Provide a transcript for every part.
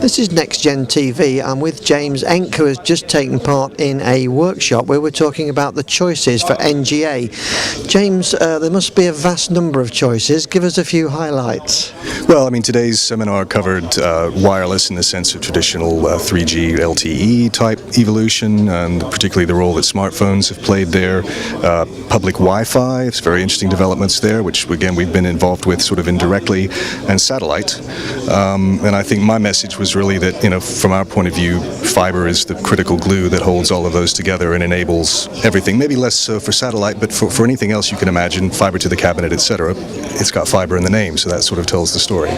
This is NextGen TV. I'm with James Enck, who has just taken part in a workshop where we're talking about the choices for NGA. James, there must be a vast number of choices. Give us a few highlights. Well, I mean, today's seminar covered wireless in the sense of traditional 3G LTE type evolution, and particularly the role that smartphones have played there. Public Wi-Fi, it's very interesting developments there, which again we've been involved with sort of indirectly, and satellite. And I think my message was really that, from our point of view, fiber is the critical glue that holds all of those together and enables everything. Maybe less so for satellite, but for anything else you can imagine, fiber to the cabinet, etc. It's got fiber in the name, so that sort of tells the story.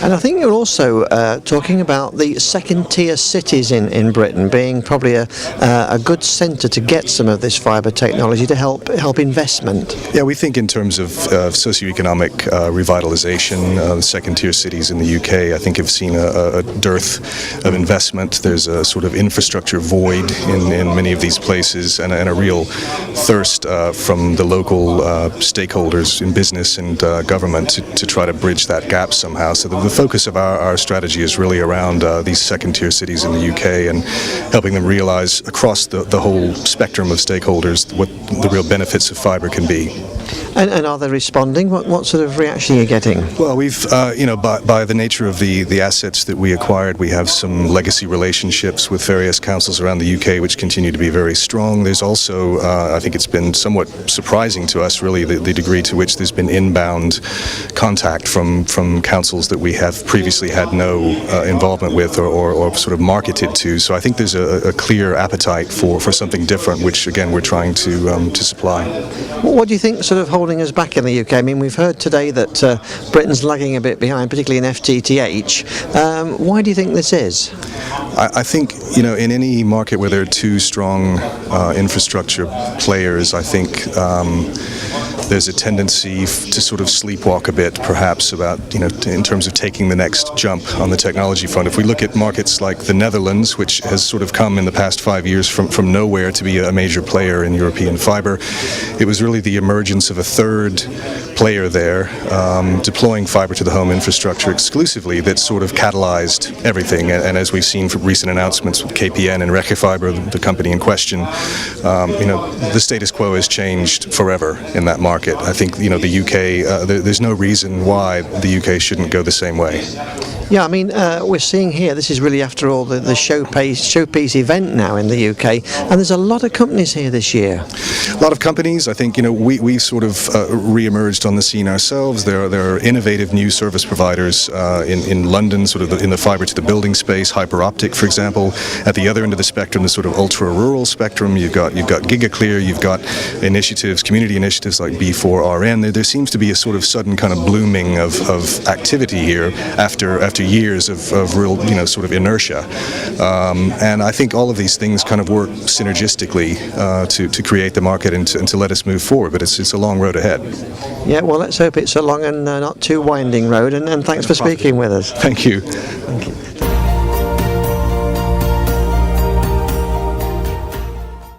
And I think you're also talking about the second-tier cities in Britain being probably a good centre to get some of this fibre technology to help investment. Yeah, we think in terms of socioeconomic revitalisation, the second-tier cities in the UK, I think, have seen a dearth of investment. There's a sort of infrastructure void in many of these places, and a real thirst from the local stakeholders in business and government to try to bridge that gap somehow. So the focus of our strategy is really around these second-tier cities in the UK and helping them realize across the whole spectrum of stakeholders what the real benefits of fibre can be. And are they responding? What sort of reaction are you getting? Well, we've, by the nature of the assets that we acquired, we have some legacy relationships with various councils around the UK which continue to be very strong. There's also, I think it's been somewhat surprising to us, really, the degree to which there's been inbound contact from councils that we have previously had no involvement with or sort of marketed to. So I think there's a clear appetite for something different, which, again, we're trying to supply. What do you think sort of holding us back in the UK? I mean, we've heard today that Britain's lagging a bit behind, particularly in FTTH. Why do you think this is? I think, in any market where there are two strong infrastructure players, I think there's a tendency to sort of sleepwalk a bit, perhaps, about, in terms of taking the next jump on the technology front. If we look at markets like the Netherlands, which has sort of come in the past 5 years from nowhere to be a major player in European fibre, it was really the emergence of a third player there, deploying fibre to the home infrastructure exclusively, that sort of catalyzed everything. And as we've seen from recent announcements with KPN and CityFibre, the company in question, the status quo has changed forever in that market. I think, the UK, there's no reason why the UK shouldn't go the same way. Yeah, I mean, we're seeing here, this is really, after all, the showpiece event now in the UK, and there's a lot of companies here this year. A lot of companies. I think, we've sort of re-emerged on the scene ourselves. There are innovative new service providers in London, sort of in the fibre to the building space, Hyper Optic, for example. At the other end of the spectrum, the sort of ultra-rural spectrum, you've got GigaClear, you've got initiatives, community initiatives like B4RN. There seems to be a sort of sudden kind of blooming of activity here after years of real, sort of inertia. And I think all of these things kind of work synergistically to create the market and to let us move forward. But it's a long road ahead. Yeah, well, let's hope it's a long and not too winding road. And thanks for speaking with us. Thank you. Thank you.